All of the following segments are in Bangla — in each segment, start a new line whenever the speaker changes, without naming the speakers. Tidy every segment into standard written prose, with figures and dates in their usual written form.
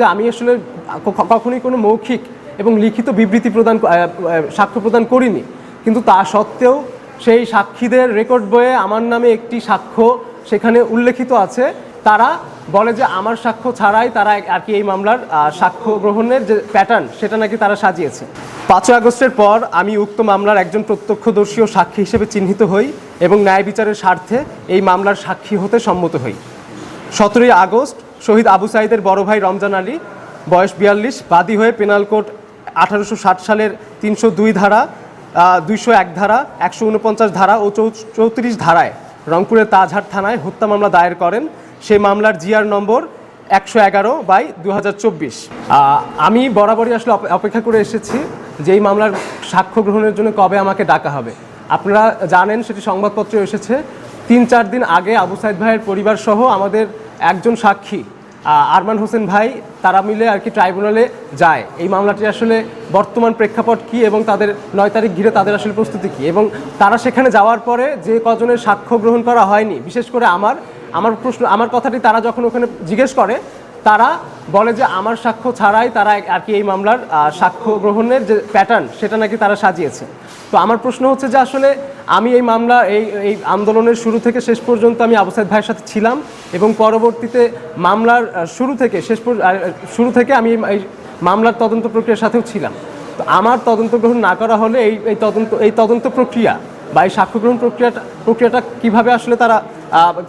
যে আমি আসলে কখনোই কোনো মৌখিক এবং লিখিত বিবৃতি সাক্ষ্য প্রদান করিনি, কিন্তু তা সত্ত্বেও সেই সাক্ষীদের রেকর্ড বইয়ে আমার নামে একটি সাক্ষ্য সেখানে উল্লেখিত আছে। তারা বলে যে আমার সাক্ষ্য ছাড়াই তারা আর কি এই মামলার সাক্ষ্য গ্রহণের যে প্যাটার্ন সেটা নাকি তারা সাজিয়েছে। 5 আগস্টের পর আমি উক্ত মামলার একজন প্রত্যক্ষদর্শী ও সাক্ষী হিসেবে চিহ্নিত হই এবং ন্যায় বিচারের স্বার্থে এই মামলার সাক্ষী হতে সম্মত হই। 17 আগস্ট শহীদ আবু সাঈদের বড় ভাই রমজান আলী, বয়স 42, বাদী হয়ে পেনাল কোড 1860 সালের 302 ধারা, 201 ধারা, 149 ধারা ও 34 ধারায় রংপুরের তাজহাট থানায় হত্যা মামলা দায়ের করেন। সেই মামলার জিআর নম্বর 111/2024। আমি বরাবরই আসলে অপেক্ষা করে এসেছি যে এই মামলার সাক্ষ্য গ্রহণের জন্য কবে আমাকে ডাকা হবে। আপনারা জানেন, সেটি সংবাদপত্রে এসেছে 3-4 দিন আগে আবু সাঈদ ভাইয়ের পরিবার সহ আমাদের একজন সাক্ষী আরমান হোসেন ভাই তারা মিলে আর কি ট্রাইব্যুনালে যায়। এই মামলাটি আসলে বর্তমান প্রেক্ষাপট কী এবং তাদের 9 তারিখ ঘিরে তাদের আসলে প্রস্তুতি কী, এবং তারা সেখানে যাওয়ার পরে যে কজনের সাক্ষ্য গ্রহণ করা হয়নি, বিশেষ করে আমার কথাটি তারা যখন ওখানে জিজ্ঞেস করে, তারা বলে যে আমার সাক্ষ্য ছাড়াই তারা আর কি এই মামলার সাক্ষ্য গ্রহণের যে প্যাটার্ন সেটা নাকি তারা সাজিয়েছে। তো আমার প্রশ্ন হচ্ছে যে আসলে আমি এই মামলা এই আন্দোলনের শুরু থেকে শেষ পর্যন্ত আমি আবু সাঈদ ভাইয়ের সাথে ছিলাম এবং পরবর্তীতে মামলার শুরু থেকে আমি এই মামলার তদন্ত প্রক্রিয়ার সাথেও ছিলাম। তো আমার তদন্ত গ্রহণ না করা হলে এই তদন্ত প্রক্রিয়া বা এই সাক্ষ্য গ্রহণ প্রক্রিয়াটা কীভাবে আসলে তারা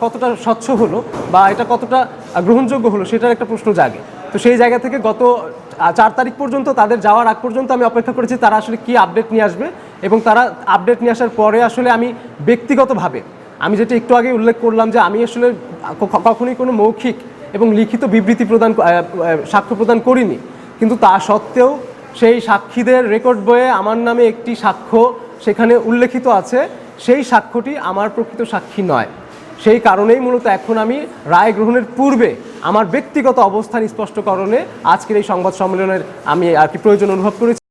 কতটা স্বচ্ছ হলো বা এটা কতটা গ্রহণযোগ্য হলো সেটার একটা প্রশ্ন জাগে। তো সেই জায়গা থেকে গত 4 তারিখ পর্যন্ত তাদের যাওয়ার আগ পর্যন্ত আমি অপেক্ষা করেছি তারা আসলে কী আপডেট নিয়ে আসবে, এবং তারা আপডেট নিয়ে আসার পরে আসলে আমি ব্যক্তিগতভাবে আমি যেটা একটু আগে উল্লেখ করলাম যে আমি আসলে কখনোই কোনো মৌখিক এবং লিখিত বিবৃতি সাক্ষ্য প্রদান করিনি, কিন্তু তা সত্ত্বেও সেই সাক্ষীদের রেকর্ড বইয়ে আমার নামে একটি সাক্ষ্য সেখানে উল্লেখিত আছে। সেই সাক্ষ্যটি আমার প্রকৃত সাক্ষী নয়। সেই কারণেই মূলত এখন আমি রায় গ্রহণের পূর্বে আমার ব্যক্তিগত অবস্থান স্পষ্টকরণে আজকের এই সংবাদ সম্মেলনের আমি আর কি প্রয়োজন অনুভব করেছি।